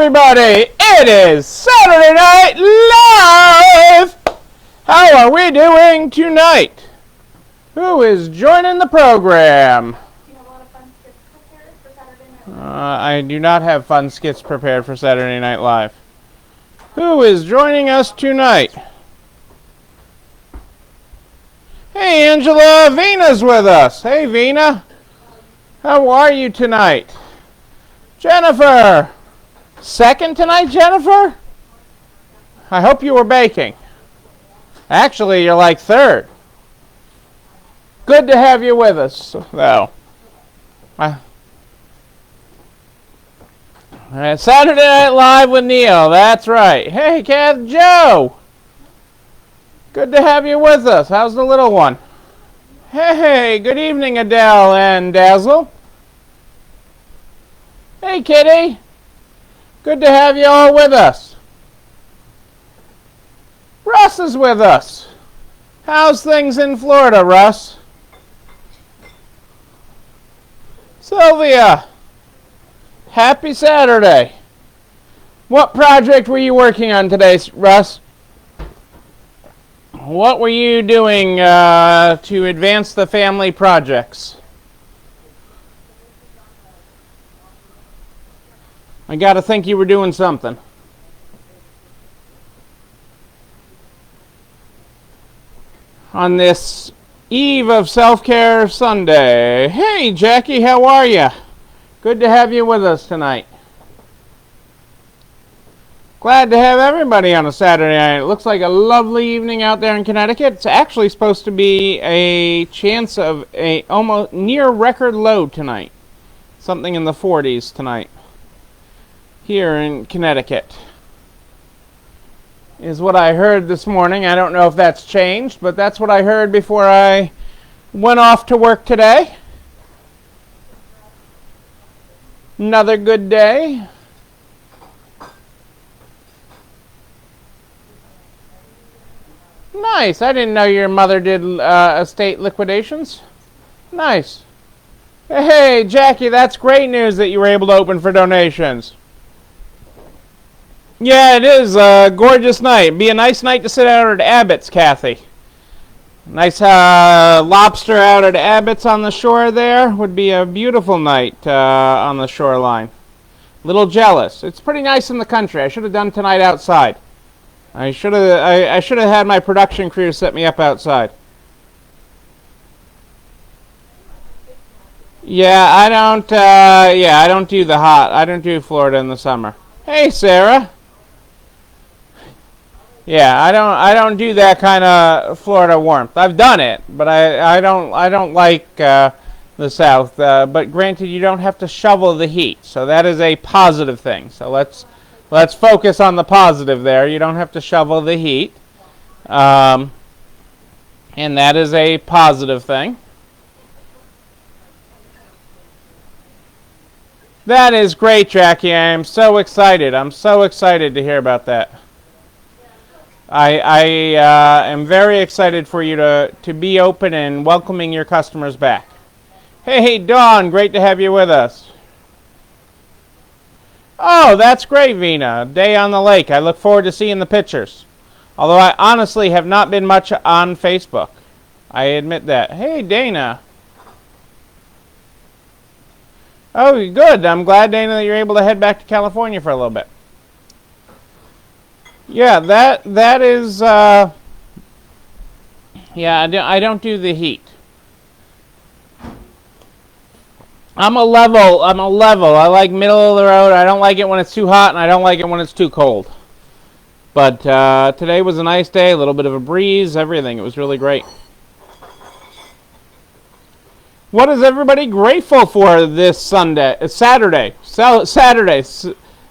everybody! It is Saturday Night Live! How are we doing tonight? Who is joining the program? Do you have a lot of fun skits prepared for Saturday Night Live? I do not have fun skits prepared for Saturday Night Live. Who is joining us tonight? Hey, Angela, Vina's with us. Hey, Vina. How are you tonight? Jennifer. Second tonight, Jennifer? I hope you were baking. Actually, you're like third. Good to have you with us, though. Saturday Night Live with Neil. That's right. Hey, Cat Joe. Good to have you with us. How's the little one? Hey, good evening, Adele and Dazzle. Hey, Kitty. Good to have you all with us. Russ is with us. How's things in Florida, Russ? Sylvia. Happy Saturday. What project were you working on today, Russ? What were you doing to advance the family projects? I got to think you were doing something. On this eve of Self-Care Sunday. Hey, Jackie, how are you? Good to have you with us tonight. Glad to have everybody on a Saturday night. It looks like a lovely evening out there in Connecticut. It's actually supposed to be a chance of a almost near record low tonight. Something in the 40s tonight. Here in Connecticut is what I heard this morning. I don't know if that's changed, but that's what I heard before I went off to work today. Another good day. Nice. I didn't know your mother did estate liquidations. Nice. Hey, Jackie, that's great news that you were able to open for donations. Yeah, it is a gorgeous night. Be a nice night to sit out at Abbott's, Kathy. Nice lobster out at Abbott's on the shore there. Would be a beautiful night on the shoreline. Little jealous. It's pretty nice in the country. I should have done tonight outside. I should have had my production crew set me up outside. Yeah, I don't do the hot. I don't do Florida in the summer. Hey, Sarah. Yeah, I don't do that kind of Florida warmth. I've done it, but I don't like the South. But granted, you don't have to shovel the heat, so that is a positive thing. So let's focus on the positive there. You don't have to shovel the heat, and that is a positive thing. That is great, Jackie. I am so excited. I'm so excited to hear about that. I am very excited for you to be open and welcoming your customers back. Hey, Dawn, great to have you with us. Oh, that's great, Vina. Day on the lake. I look forward to seeing the pictures. Although I honestly have not been much on Facebook. I admit that. Hey, Dana. Oh, good. I'm glad, Dana, that you're able to head back to California for a little bit. Yeah, that is, yeah, I don't do the heat. I'm a level. I like middle of the road. I don't like it when it's too hot, and I don't like it when it's too cold. But today was a nice day, a little bit of a breeze, everything. It was really great. What is everybody grateful for this Saturday?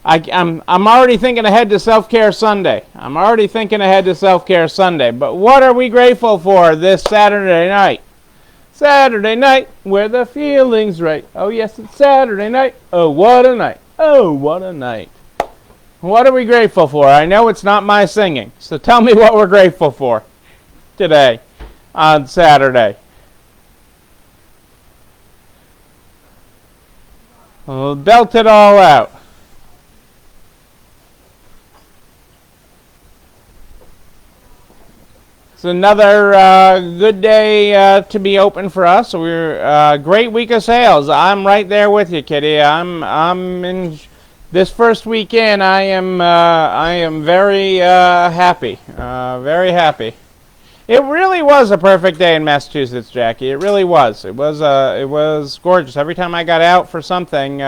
I'm already thinking ahead to Self-Care Sunday. But what are we grateful for this Saturday night? Saturday night, where the feeling's right. Oh, yes, it's Saturday night. Oh, what a night. Oh, what a night. What are we grateful for? I know it's not my singing, so tell me what we're grateful for today on Saturday. We'll belt it all out. It's another good day to be open for us. We're great week of sales. I'm right there with you, Kitty. I'm in this first weekend. I am very happy. Very happy. It really was a perfect day in Massachusetts, Jackie. It really was. It was gorgeous. Every time I got out for something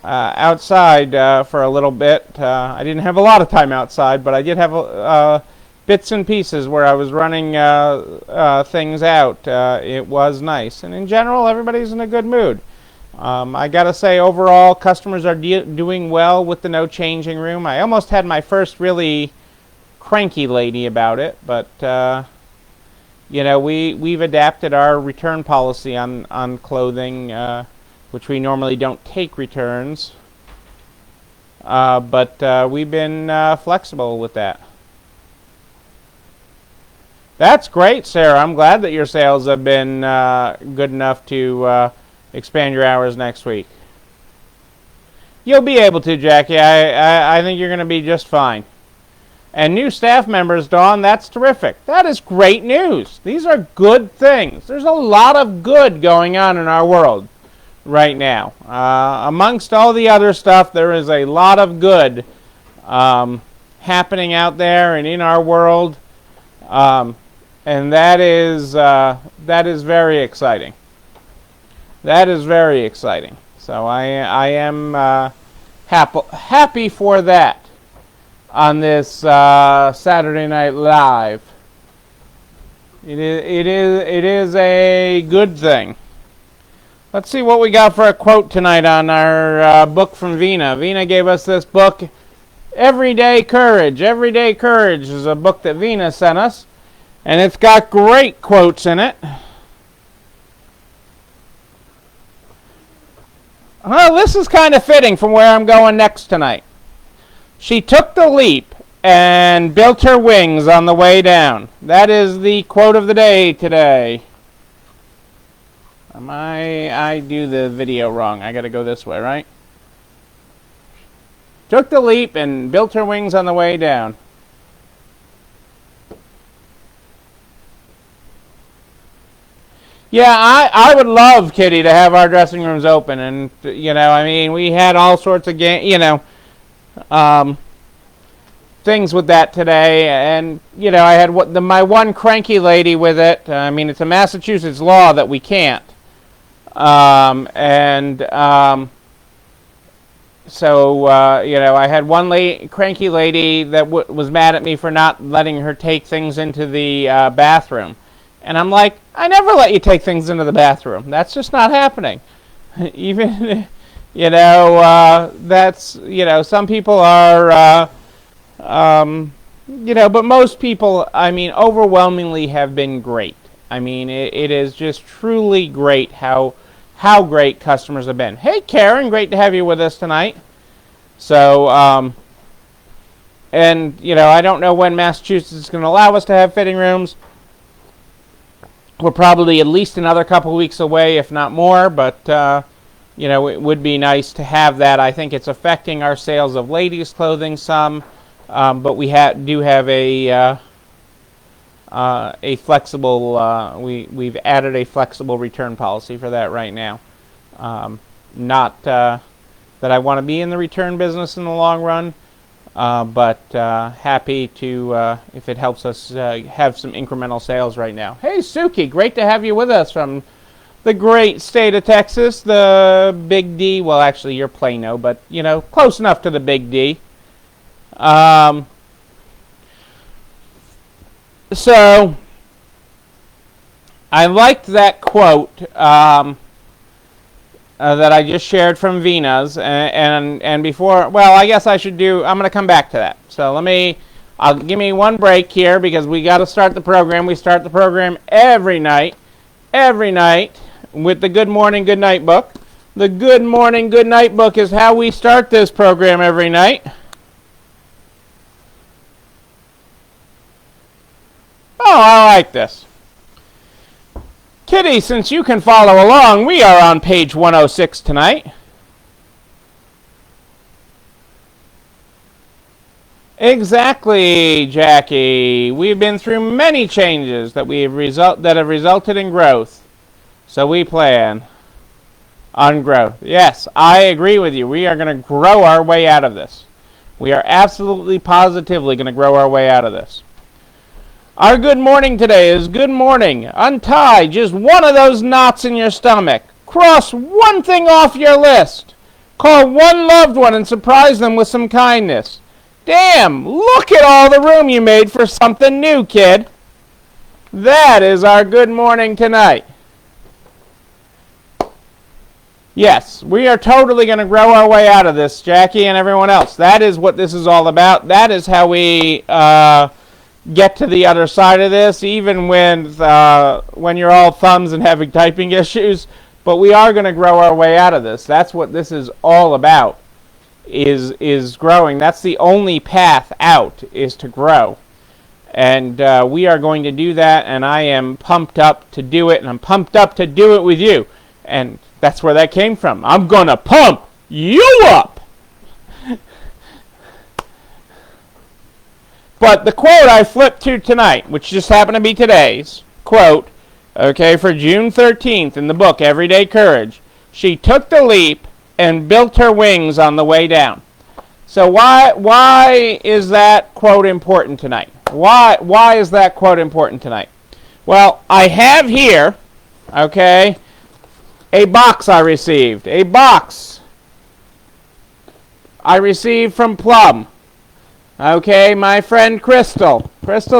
outside for a little bit, I didn't have a lot of time outside, but I did have bits and pieces where I was running things out. It was nice, and in general, everybody's in a good mood. I gotta say, overall, customers are doing well with the no changing room. I almost had my first really cranky lady about it, but you know, we've adapted our return policy on clothing, which we normally don't take returns, but we've been flexible with that. That's great, Sarah. I'm glad that your sales have been good enough to expand your hours next week. You'll be able to, Jackie. I think you're going to be just fine. And new staff members, Dawn, that's terrific. That is great news. These are good things. There's a lot of good going on in our world right now. Amongst all the other stuff, there is a lot of good happening out there and in our world. And that is very exciting. That is very exciting. So I am happy for that on this Saturday Night Live. It is a good thing. Let's see what we got for a quote tonight on our book from Vina. Vina gave us this book, Everyday Courage. Everyday Courage is a book that Vina sent us. And it's got great quotes in it. Well, this is kind of fitting from where I'm going next tonight. She took the leap and built her wings on the way down. That is the quote of the day today. I do the video wrong. I got to go this way, right? Took the leap and built her wings on the way down. Yeah, I would love, Kitty, to have our dressing rooms open, and you know, I mean, we had all sorts of things with that today, and you know, I had my one cranky lady with it. I mean, it's a Massachusetts law that we can't, so you know, I had one cranky lady that was mad at me for not letting her take things into the bathroom. And I'm like, I never let you take things into the bathroom. That's just not happening. Even, you know, that's, you know, some people are, you know, but most people, I mean, overwhelmingly have been great. I mean, it is just truly great how great customers have been. Hey, Karen, great to have you with us tonight. So, and, you know, I don't know when Massachusetts is going to allow us to have fitting rooms. We're probably at least another couple weeks away, if not more, but you know, it would be nice to have that. I think it's affecting our sales of ladies' clothing some, but we do have a flexible. We've added a flexible return policy for that right now. Not that I want to be in the return business in the long run. But happy to, if it helps us have some incremental sales right now. Hey, Suki, great to have you with us from the great state of Texas, the Big D. Well, actually, you're Plano, but, you know, close enough to the Big D. So, I liked that quote that I just shared from Vina's, and before, well, I guess I'm going to come back to that. So give me one break here, because we got to start the program. We start the program every night with the Good Morning, Good Night book. The Good Morning, Good Night book is how we start this program every night. Oh, I like this. Kitty, since you can follow along, we are on page 106 tonight. Exactly, Jackie. We've been through many changes that have resulted in growth. So we plan on growth. Yes, I agree with you. We are going to grow our way out of this. We are absolutely positively going to grow our way out of this. Our good morning today is good morning. Untie just one of those knots in your stomach. Cross one thing off your list. Call one loved one and surprise them with some kindness. Damn, look at all the room you made for something new, kid. That is our good morning tonight. Yes, we are totally going to grow our way out of this, Jackie and everyone else. That is what this is all about. That is how we get to the other side of this, even when you're all thumbs and having typing issues. But we are going to grow our way out of this. That's what this is all about, is growing. That's the only path out, is to grow. And we are going to do that, and I am pumped up to do it, and I'm pumped up to do it with you. And that's where that came from. I'm going to pump you up. But the quote I flipped to tonight, which just happened to be today's quote, okay, for June 13th in the book Everyday Courage, she took the leap and built her wings on the way down. So why is that quote important tonight? Why is that quote important tonight? Well, I have here, okay, a box I received. A box I received from Plum. Okay, my friend Crystal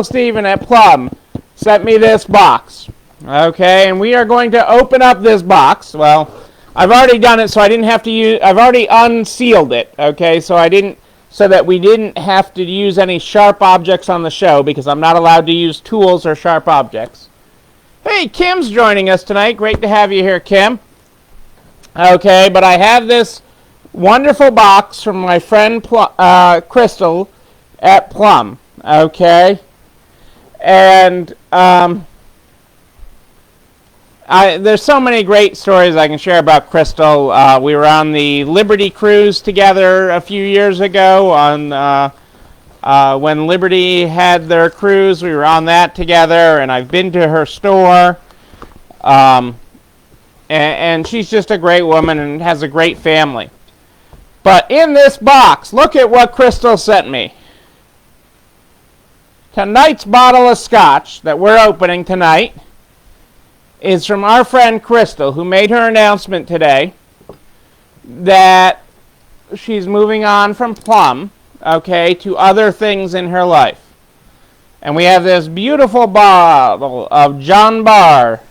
Stephen at Plum sent me this box. Okay, and we are going to open up this box. Well, I've already done it, so I didn't have to use. I've already unsealed it. Okay, so that we didn't have to use any sharp objects on the show because I'm not allowed to use tools or sharp objects. Hey, Kim's joining us tonight. Great to have you here, Kim. Okay, but I have this wonderful box from my friend Crystal at Plum. Okay, and there's so many great stories I can share about Crystal. We were on the Liberty cruise together a few years ago. When Liberty had their cruise, we were on that together, and I've been to her store. And she's just a great woman and has a great family. But in this box, look at what Crystal sent me. Tonight's bottle of scotch that we're opening tonight is from our friend Crystal, who made her announcement today that she's moving on from Plum, okay, to other things in her life. And we have this beautiful bottle of John Barr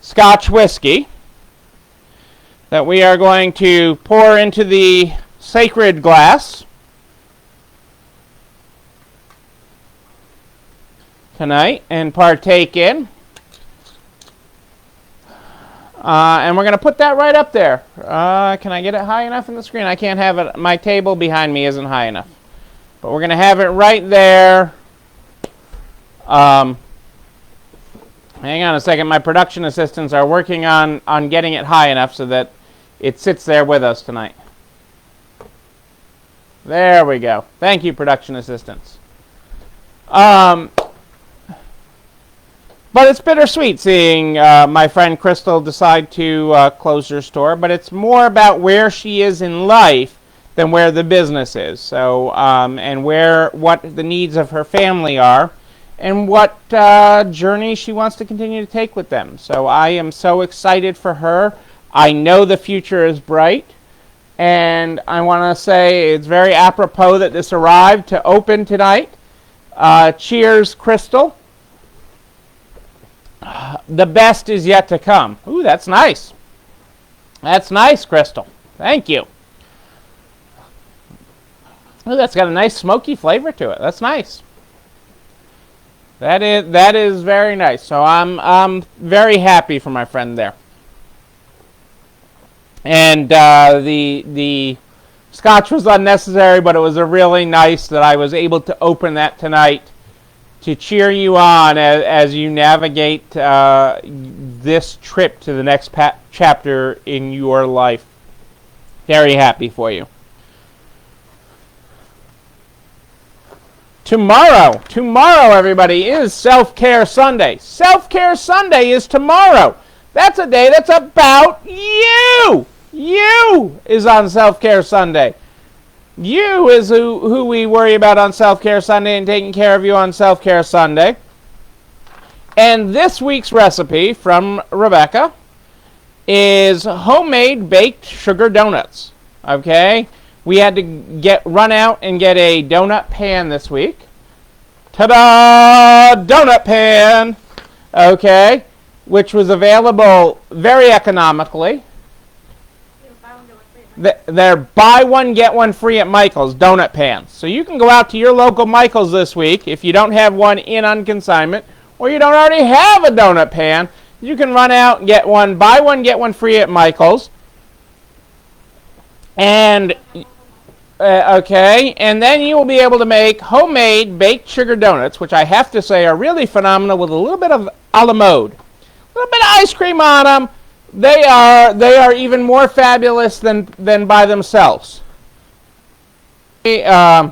Scotch whiskey that we are going to pour into the sacred glass tonight and partake in. And we're going to put that right up there. Can I get it high enough in the screen? I can't have it. My table behind me isn't high enough. But we're going to have it right there. Hang on a second. My production assistants are working on getting it high enough so that it sits there with us tonight. There we go. Thank you, production assistants. But it's bittersweet seeing my friend Crystal decide to close her store. But it's more about where she is in life than where the business is. So, and what the needs of her family are, and what journey she wants to continue to take with them. So I am so excited for her. I know the future is bright. And I want to say it's very apropos that this arrived to open tonight. Cheers, Crystal. The best is yet to come. Ooh, that's nice. That's nice, Crystal. Thank you. Ooh, that's got a nice smoky flavor to it. That's nice. That is very nice. So I'm very happy for my friend there. And the scotch was unnecessary, but it was really nice that I was able to open that tonight to cheer you on as you navigate this trip to the next chapter in your life. Very happy for you. Tomorrow, everybody, is Self-Care Sunday. Self-Care Sunday is tomorrow. That's a day that's about you. You is on Self-Care Sunday. You is who we worry about on Self-Care Sunday and taking care of you on Self-Care Sunday. And this week's recipe from Rebecca is homemade baked sugar donuts. Okay? We had to run out and get a donut pan this week. Ta-da! Donut pan! Okay? Which was available very economically. They're buy one, get one free at Michael's donut pans. So you can go out to your local Michael's this week if you don't have one on consignment or you don't already have a donut pan. You can run out and get one, buy one, get one free at Michael's. And okay, and then you will be able to make homemade baked sugar donuts, which I have to say are really phenomenal with a little bit of a la mode. A little bit of ice cream on them. They are even more fabulous than by themselves. Total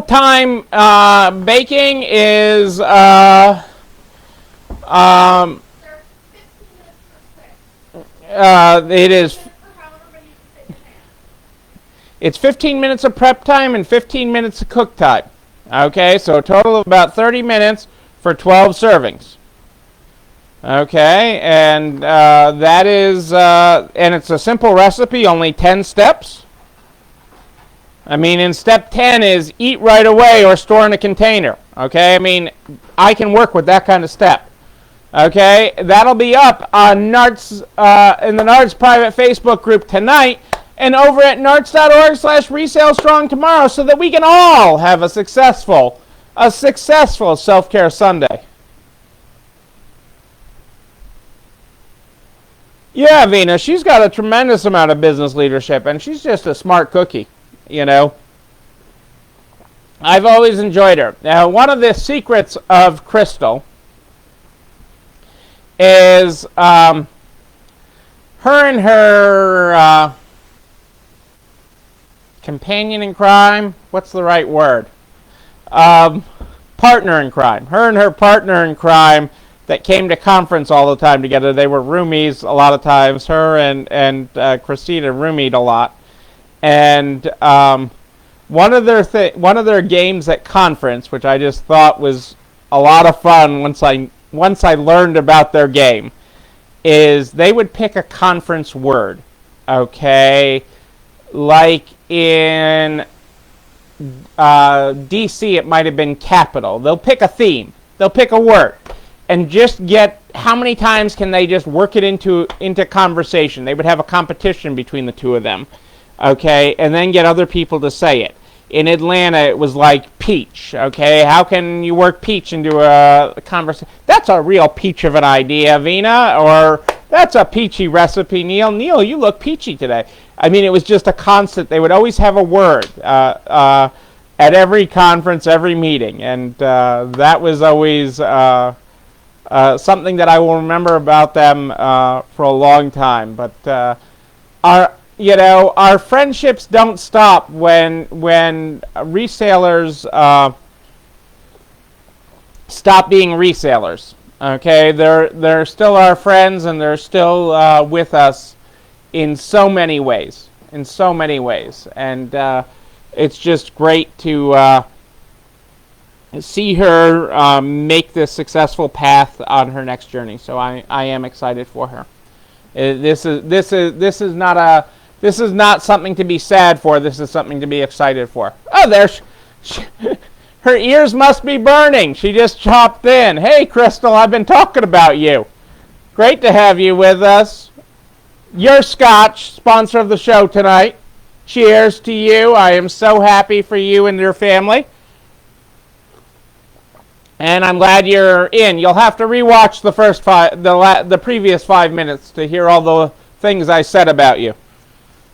time baking is it is. It's 15 minutes of prep time and 15 minutes of cook time. Okay, so a total of about 30 minutes for 12 servings. Okay, and that is, and it's a simple recipe, only 10 steps. I mean, in step 10 is eat right away or store in a container. Okay, I mean, I can work with that kind of step. Okay, that'll be up on Nart's, in the Nart's private Facebook group tonight and over at narts.org/resalestrong tomorrow so that we can all have a successful self-care Sunday. Yeah, Vina, she's got a tremendous amount of business leadership, and she's just a smart cookie, you know. I've always enjoyed her. Now, one of the secrets of Crystal is her and her companion in crime, what's the right word? Partner in crime. Her and her partner in crime that came to conference all the time together. They were roomies a lot of times. Her and Christina roomied a lot. And one of their games at conference, which I just thought was a lot of fun once I learned about their game, is they would pick a conference word. Okay, like in DC, it might have been capital. They'll pick a theme. They'll pick a word. And just get how many times can they just work it into conversation. They would have a competition between the two of them, okay, and then get other people to say it. In Atlanta, it was like peach, okay. How can you work peach into a conversation? That's a real peach of an idea, Vina, or that's a peachy recipe, Neil. Neil, you look peachy today. I mean, it was just a constant. They would always have a word at every conference, every meeting, and that was always something that I will remember about them for a long time. But our friendships don't stop when resellers stop being resellers. Okay, they're still our friends, and they're still with us in so many ways. And it's just great to see her make this successful path on her next journey. So I am excited for her. This is not something to be sad for. This is something to be excited for. Oh, her ears must be burning. She just chopped in. Hey, Crystal, I've been talking about you. Great to have you with us. Your Scotch, sponsor of the show tonight. Cheers to you. I am so happy for you and your family. And I'm glad you're in. You'll have to rewatch the previous 5 minutes to hear all the things I said about you.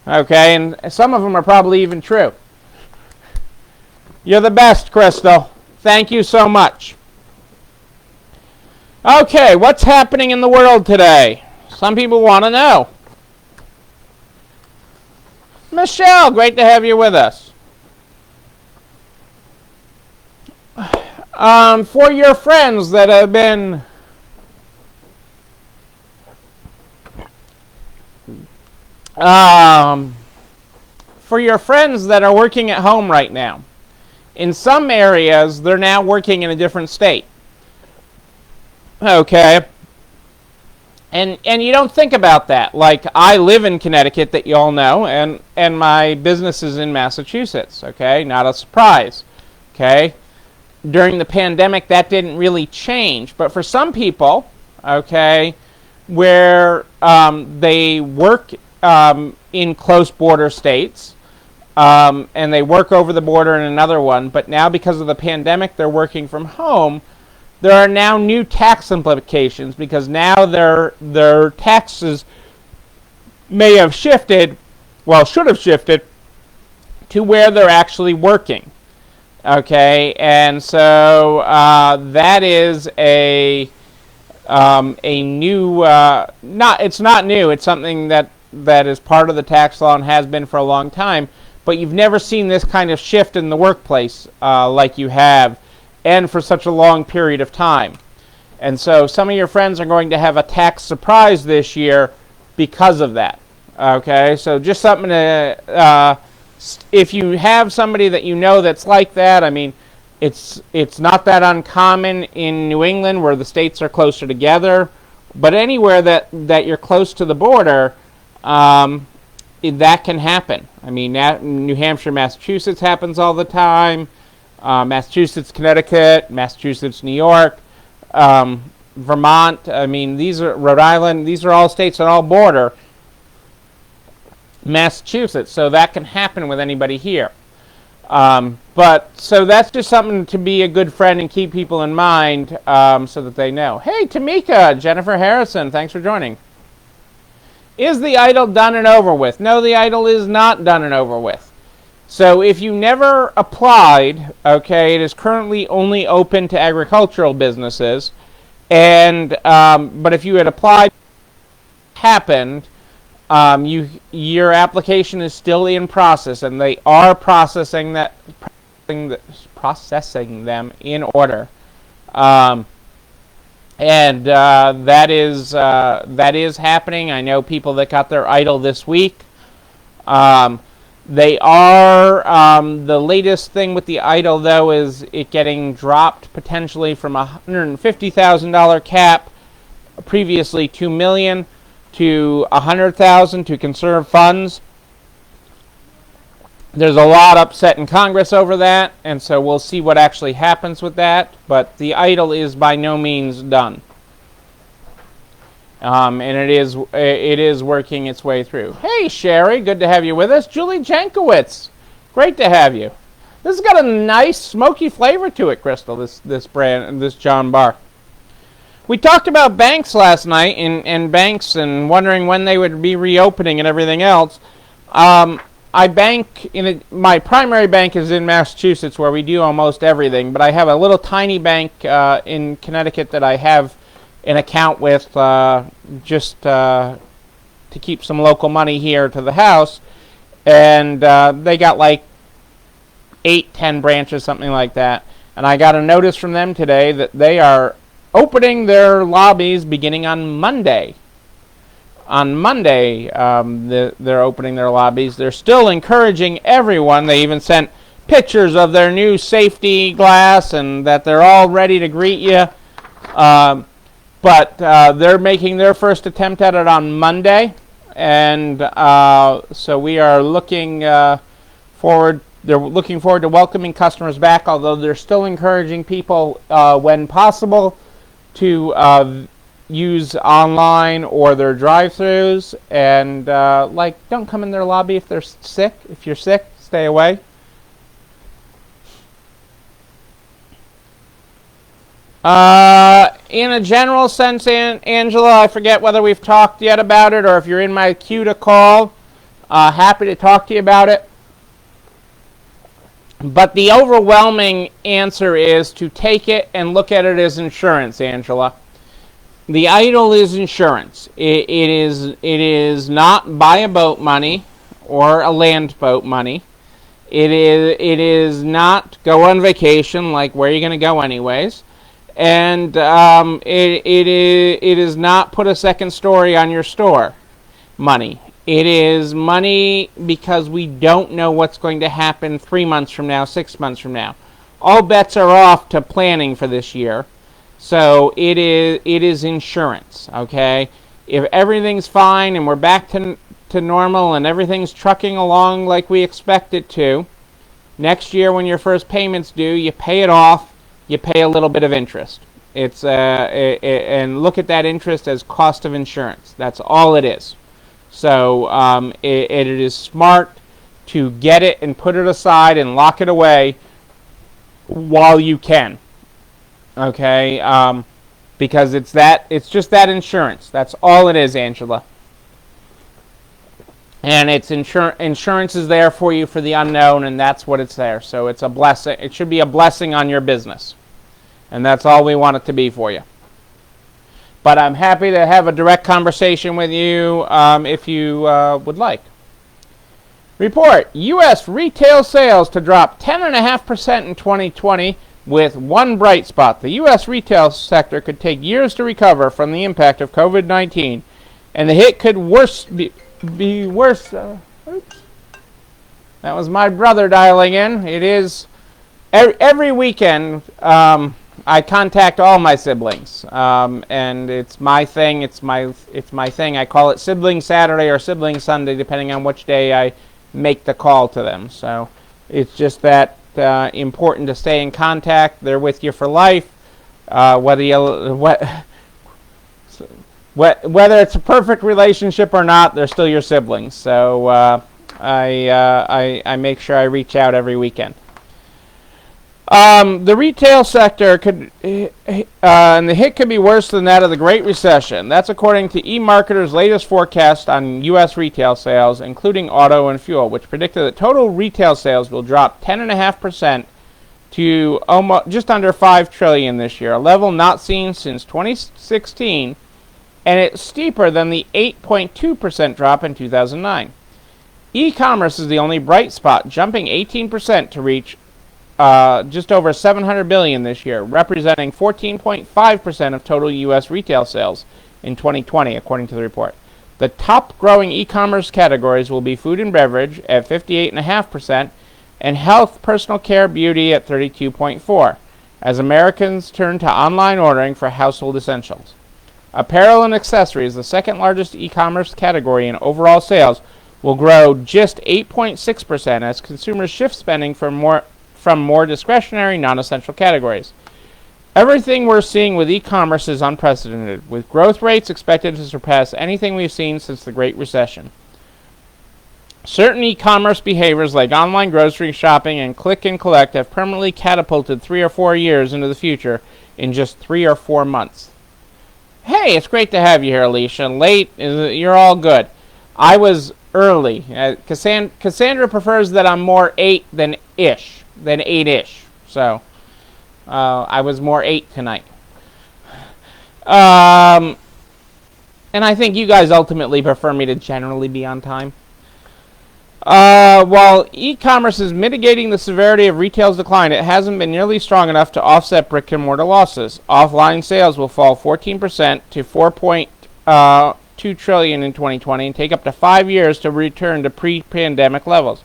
Okay, and some of them are probably even true. You're the best, Crystal. Thank you so much. Okay, what's happening in the world today? Some people want to know. Michelle, great to have you with us. For your friends that have been for your friends that are working at home right now, in some areas they're now working in a different state. Okay. And you don't think about that. Like, I live in Connecticut, that you all know, and my business is in Massachusetts. Okay, not a surprise. Okay, during the pandemic, that didn't really change. But for some people, okay, where they work in close border states, and they work over the border in another one, but now because of the pandemic, they're working from home. There are now new tax implications because now their taxes may have shifted, well, should have shifted to where they're actually working. Okay, and so that is a new, it's not new. It's something that is part of the tax law and has been for a long time. But you've never seen this kind of shift in the workplace like you have, and for such a long period of time. And so some of your friends are going to have a tax surprise this year because of that. Okay, so just something to, if you have somebody that you know that's like that, I mean, it's not that uncommon in New England where the states are closer together, but anywhere that you're close to the border, that can happen. I mean, New Hampshire, Massachusetts happens all the time. Massachusetts, Connecticut, Massachusetts, New York, Vermont. I mean, these are Rhode Island. These are all states that all border Massachusetts, so that can happen with anybody here. But so that's just something to be a good friend and keep people in mind, so that they know. Hey, Tamika, Jennifer Harrison, thanks for joining. Is the EIDL done and over with? No, the EIDL is not done and over with. So if you never applied, okay, it is currently only open to agricultural businesses, and but if you had applied, happened, your application is still in process, and they are processing them in order, and that is happening. I know people that got their EIDL this week. They are, the latest thing with the EIDL, though, is it getting dropped potentially from a $150,000 cap, previously $2 million, to $100,000 to conserve funds. There's a lot upset in Congress over that, and so we'll see what actually happens with that. But the EIDL is by no means done. And it is working its way through. Hey, Sherry, good to have you with us. Julie Jankowitz, great to have you. This has got a nice smoky flavor to it, Crystal. This brand, this John Bar. We talked about banks last night, and banks, and wondering when they would be reopening and everything else. I bank my primary bank is in Massachusetts, where we do almost everything. But I have a little tiny bank in Connecticut that I have an account with, just to keep some local money here to the house, and they got like 8-10 branches, something like that. And I got a notice from them today that they are opening their lobbies beginning on Monday. On Monday, they're opening their lobbies. They're still encouraging everyone. They even sent pictures of their new safety glass and that they're all ready to greet you. But they're making their first attempt at it on Monday, and so we are looking forward. They're looking forward to welcoming customers back, although they're still encouraging people, when possible, to use online or their drive-thrus, and don't come in their lobby if they're sick. If you're sick, stay away. In a general sense, Angela, I forget whether we've talked yet about it or if you're in my queue to call. Happy to talk to you about it. But the overwhelming answer is to take it and look at it as insurance, Angela. The EIDL is insurance. It is not buy a boat money or a land boat money. It is not go on vacation, like where you're going to go anyways. And it is not put a second story on your store money. It is money because we don't know what's going to happen 3 months from now, 6 months from now. All bets are off to planning for this year. So it is insurance, okay? If everything's fine and we're back to normal and everything's trucking along like we expect it to, next year when your first payment's due, you pay it off, you pay a little bit of interest. And look at that interest as cost of insurance. That's all it is. So it is smart to get it and put it aside and lock it away while you can. Okay, because it's just that insurance. That's all it is, Angela. And it's insurance is there for you for the unknown, and that's what it's there. So it's a blessing. It should be a blessing on your business, and that's all we want it to be for you. But I'm happy to have a direct conversation with you if you would like. Report: U.S. retail sales to drop 10.5% in 2020. With one bright spot, the U.S. retail sector could take years to recover from the impact of COVID-19, and the hit could be worse. Oops. That was my brother dialing in. It is every weekend. I contact all my siblings, and it's my thing. It's my thing. I call it Sibling Saturday or Sibling Sunday, depending on which day I make the call to them. So it's just that. Important to stay in contact. They're with you for life. Whether it's a perfect relationship or not, they're still your siblings. So I make sure I reach out every weekend. The retail sector could, and the hit could be worse than that of the Great Recession. That's according to eMarketer's latest forecast on U.S. retail sales, including auto and fuel, which predicted that total retail sales will drop 10.5% to almost just under $5 trillion this year, a level not seen since 2016, and it's steeper than the 8.2% drop in 2009. E-commerce is the only bright spot, jumping 18% to reach just over $700 billion this year, representing 14.5% of total U.S. retail sales in 2020, according to the report. The top growing e-commerce categories will be food and beverage at 58.5% and health, personal care, beauty at 32.4%, as Americans turn to online ordering for household essentials. Apparel and accessories, the second largest e-commerce category in overall sales, will grow just 8.6% as consumers shift spending from more discretionary, non-essential categories. Everything we're seeing with e-commerce is unprecedented, with growth rates expected to surpass anything we've seen since the Great Recession. Certain e-commerce behaviors like online grocery shopping and click and collect have permanently catapulted 3 or 4 years into the future in just 3 or 4 months. Hey, it's great to have you here, Alicia. Late, you're all good. I was early. Cassandra prefers that I'm more 8 than 8-ish. So, I was more 8 tonight. And I think you guys ultimately prefer me to generally be on time. While e-commerce is mitigating the severity of retail's decline, it hasn't been nearly strong enough to offset brick-and-mortar losses. Offline sales will fall 14% to $4.2 trillion in 2020 and take up to 5 years to return to pre-pandemic levels.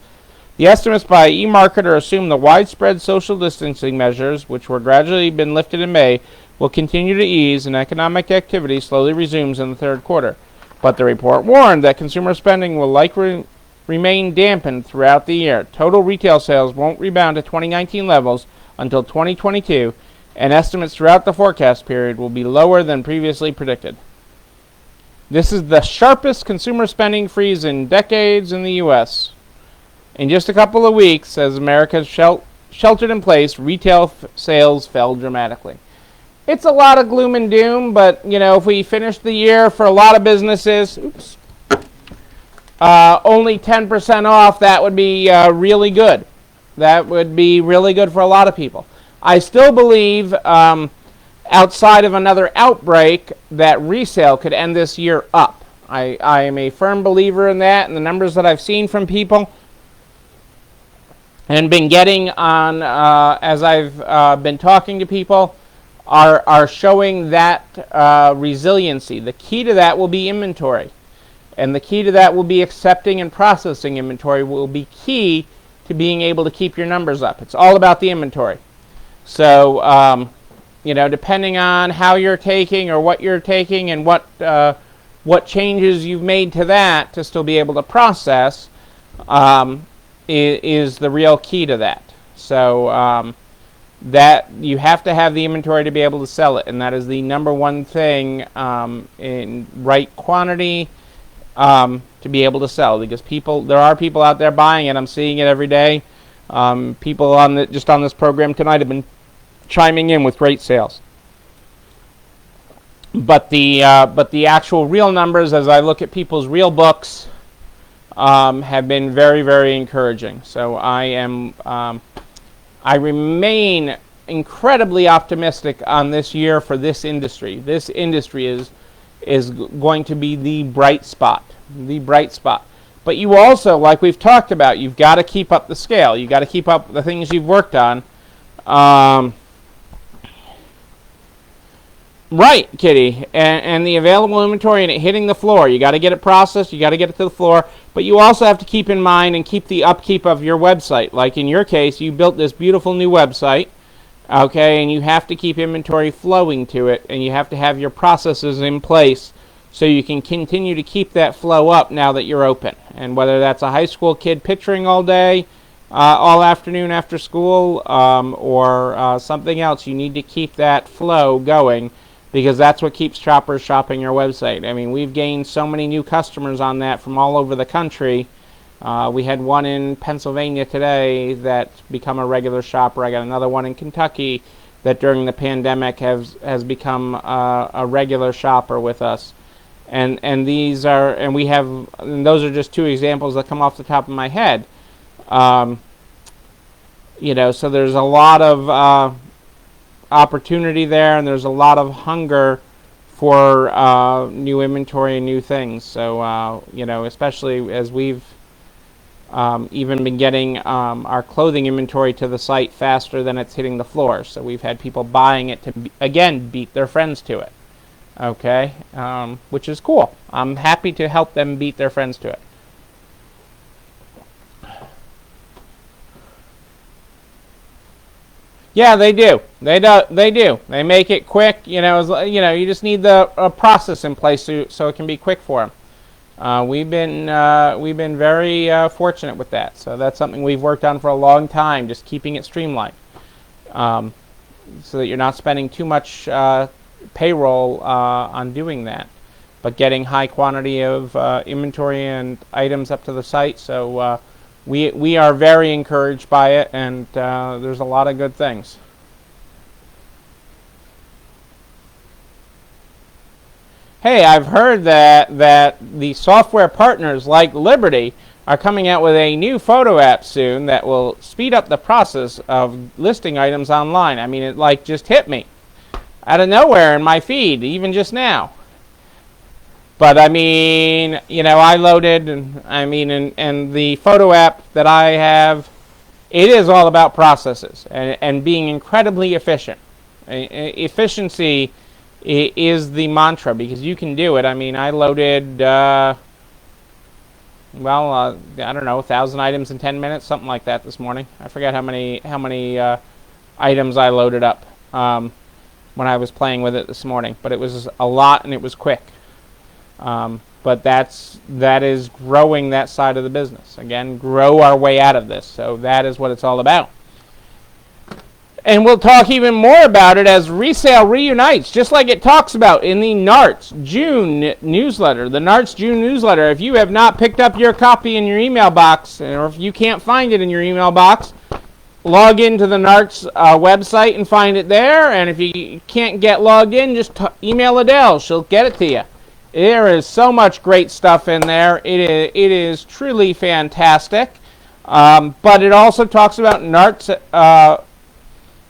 The estimates by eMarketer assume the widespread social distancing measures, which were gradually been lifted in May, will continue to ease and economic activity slowly resumes in the third quarter. But the report warned that consumer spending will likely remain dampened throughout the year. Total retail sales won't rebound to 2019 levels until 2022, and estimates throughout the forecast period will be lower than previously predicted. This is the sharpest consumer spending freeze in decades in the U.S. In just a couple of weeks, as America sheltered in place, retail sales fell dramatically. It's a lot of gloom and doom, but if we finish the year for a lot of businesses, only 10% off, that would be really good. That would be really good for a lot of people. I still believe, outside of another outbreak, that resale could end this year up. I am a firm believer in that, and the numbers that I've seen from people and been getting on, as I've been talking to people, are showing that resiliency. The key to that will be inventory. And the key to that will be accepting and processing inventory will be key to being able to keep your numbers up. It's all about the inventory. So, depending on how you're taking or what you're taking and what changes you've made to that to still be able to process is the real key to that. So that you have to have the inventory to be able to sell it, and that is the number one thing in right quantity to be able to sell, because there are people out there buying it. I'm seeing it every day. People on this program tonight have been chiming in with great sales. But the actual real numbers, as I look at people's real books, have been very, very encouraging. So I remain incredibly optimistic on this year for this industry. This industry is going to be the bright spot. But you also, like we've talked about, you've got to keep up the scale. You've got to keep up the things you've worked on. Right, Kitty, and the available inventory and it hitting the floor. You got to get it processed. You got to get it to the floor. But you also have to keep in mind and keep the upkeep of your website. Like in your case, you built this beautiful new website, okay, and you have to keep inventory flowing to it, and you have to have your processes in place so you can continue to keep that flow up now that you're open. And whether that's a high school kid picturing all day, all afternoon after school, or something else, you need to keep that flow going, because that's what keeps shoppers shopping your website. I mean, we've gained so many new customers on that from all over the country. We had one in Pennsylvania today that's become a regular shopper. I got another one in Kentucky that during the pandemic has become a regular shopper with us. And those are just two examples that come off the top of my head. So there's a lot of opportunity there, and there's a lot of hunger for new inventory and new things. So especially as we've even been getting our clothing inventory to the site faster than it's hitting the floor. So we've had people buying it to again beat their friends to it. Okay, which is cool. I'm happy to help them beat their friends to it. Yeah, they do. They do. They make it quick. You just need the process in place so it can be quick for them. We've been very fortunate with that. So that's something we've worked on for a long time, just keeping it streamlined, so that you're not spending too much payroll on doing that, but getting high quantity of inventory and items up to the site. So we are very encouraged by it, and there's a lot of good things. Hey, I've heard that the software partners like Liberty are coming out with a new photo app soon that will speed up the process of listing items online. I mean, it just hit me out of nowhere in my feed, even just now. But I mean, I loaded, and the photo app that I have, it is all about processes and being incredibly efficient. Efficiency is the mantra, because you can do it. I mean, I loaded, I don't know, 1,000 items in 10 minutes, something like that this morning. I forget how many items I loaded up when I was playing with it this morning, but it was a lot and it was quick. But that is growing that side of the business. Again, grow our way out of this. So that is what it's all about. And we'll talk even more about it as resale reunites, just like it talks about in the NARTS June newsletter. The NARTS June newsletter. If you have not picked up your copy in your email box, or if you can't find it in your email box, log into the NARTS website and find it there. And if you can't get logged in, just email Adele. She'll get it to you. There is so much great stuff in there. It is truly fantastic. But it also talks about NARTS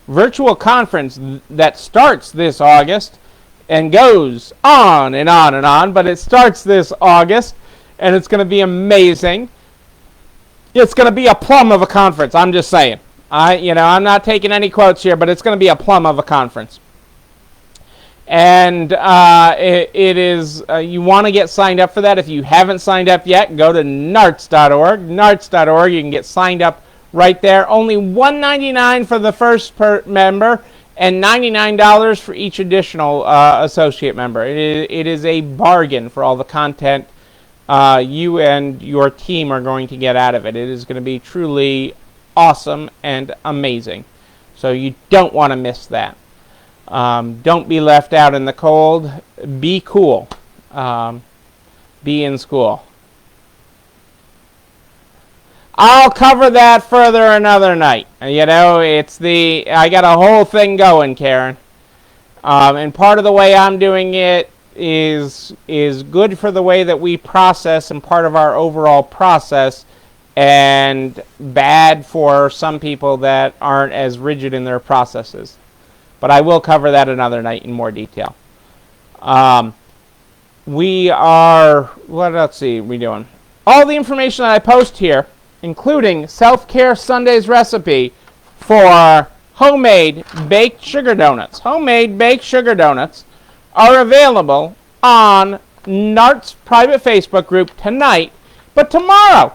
virtual conference that starts this August and goes on and on and on. But it starts this August, and it's going to be amazing. It's going to be a plum of a conference. I'm just saying. I'm not taking any quotes here, but it's going to be a plum of a conference. And it is, you want to get signed up for that. If you haven't signed up yet, go to narts.org. Narts.org. You can get signed up right there. Only $1.99 for the first member and $99 for each additional associate member. It is a bargain for all the content you and your team are going to get out of it. It is going to be truly awesome and amazing. So you don't want to miss that. Don't be left out in the cold. Be cool. Be in school. I'll cover that further another night. I got a whole thing going, Karen. And part of the way I'm doing it is good for the way that we process and part of our overall process, and bad for some people that aren't as rigid in their processes. But I will cover that another night in more detail. We are, what else are we doing? All the information that I post here, including Self-Care Sundays recipe for homemade baked sugar donuts. Homemade baked sugar donuts are available on Nart's private Facebook group tonight. But tomorrow,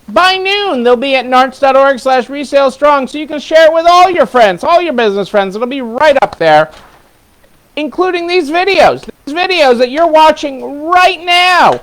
by noon, they'll be at narts.org/resalestrong, so you can share it with all your friends, all your business friends. It'll be right up there, including these videos. These videos that you're watching right now.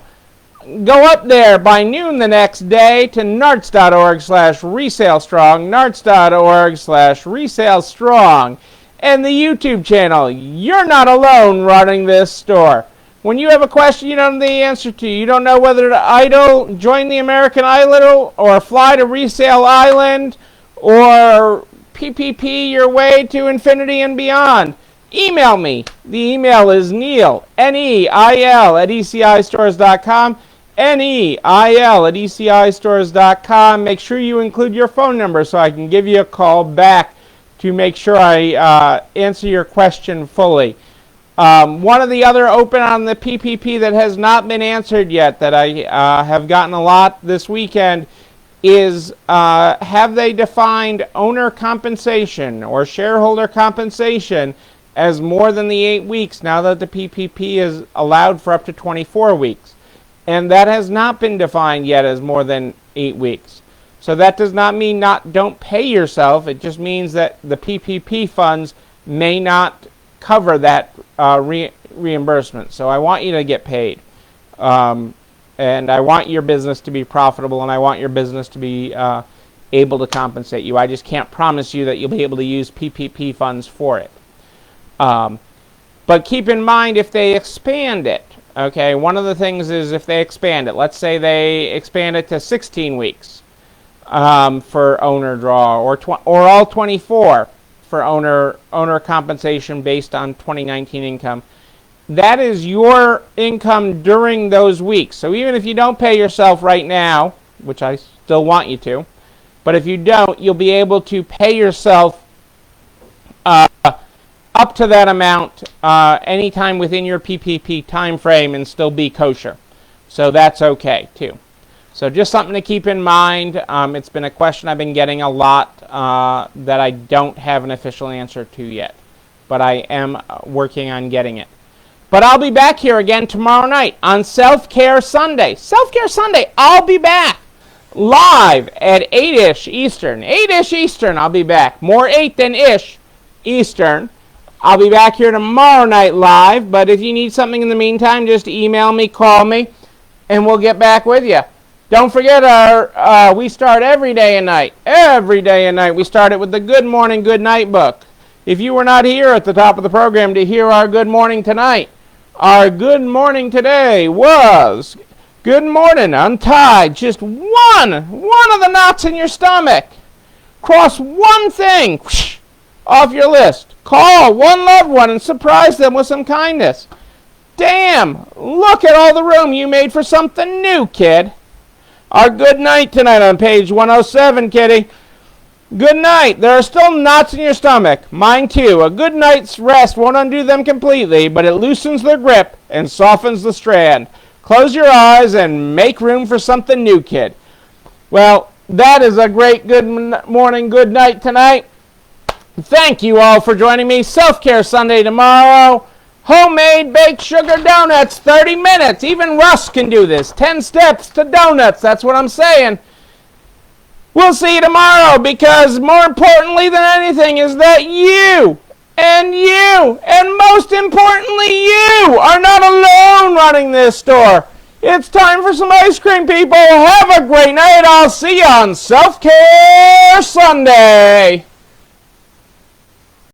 Go up there by noon the next day to narts.org/resalestrong, narts.org/resalestrong, and the YouTube channel. You're not alone running this store. When you have a question you don't know the answer to, you don't know whether to join the American Idol, or fly to Resale Island, or PPP your way to infinity and beyond, email me. The email is Neil, Neil, at ECIstores.com, Neil at ECIstores.com. Make sure you include your phone number so I can give you a call back to make sure I answer your question fully. One of the other open on the PPP that has not been answered yet, that I have gotten a lot this weekend, is have they defined owner compensation or shareholder compensation as more than the 8 weeks now that the PPP is allowed for up to 24 weeks? And that has not been defined yet as more than 8 weeks. So that does not mean don't pay yourself. It just means that the PPP funds may not cover that reimbursement. So I want you to get paid. And I want your business to be profitable, and I want your business to be able to compensate you. I just can't promise you that you'll be able to use PPP funds for it. But keep in mind, if they expand it, okay, one of the things is if they expand it, let's say they expand it to 16 weeks for owner draw, or all 24 for owner compensation based on 2019 income. That is your income during those weeks. So even if you don't pay yourself right now, which I still want you to, but if you don't, you'll be able to pay yourself up to that amount anytime within your PPP time frame and still be kosher. So that's okay too. So just something to keep in mind. It's been a question I've been getting a lot that I don't have an official answer to yet, but I am working on getting it. But I'll be back here again tomorrow night on Self-Care Sunday. Self-Care Sunday, I'll be back live at 8-ish Eastern. 8-ish Eastern, I'll be back. More 8 than ish Eastern. I'll be back here tomorrow night live, but if you need something in the meantime, just email me, call me, and we'll get back with you. Don't forget, we start every day and night. Every day and night. We start it with the Good Morning, Good Night book. If you were not here at the top of the program to hear our Good Morning tonight, our Good Morning today was, good morning, untie just one of the knots in your stomach. Cross one thing off your list. Call one loved one and surprise them with some kindness. Damn, look at all the room you made for something new, kid. Our good night tonight on page 107, kitty. Good night. There are still knots in your stomach. Mine too. A good night's rest won't undo them completely, but it loosens their grip and softens the strand. Close your eyes and make room for something new, kid. Well, that is a great good morning, good night tonight. Thank you all for joining me. Self-Care Sunday tomorrow. Homemade baked sugar donuts, 30 minutes. Even Russ can do this. 10 steps to donuts. That's what I'm saying. We'll see you tomorrow, because more importantly than anything is that you, and most importantly you, are not alone running this store. It's time for some ice cream, people. Have a great night. I'll see you on Self-Care Sunday.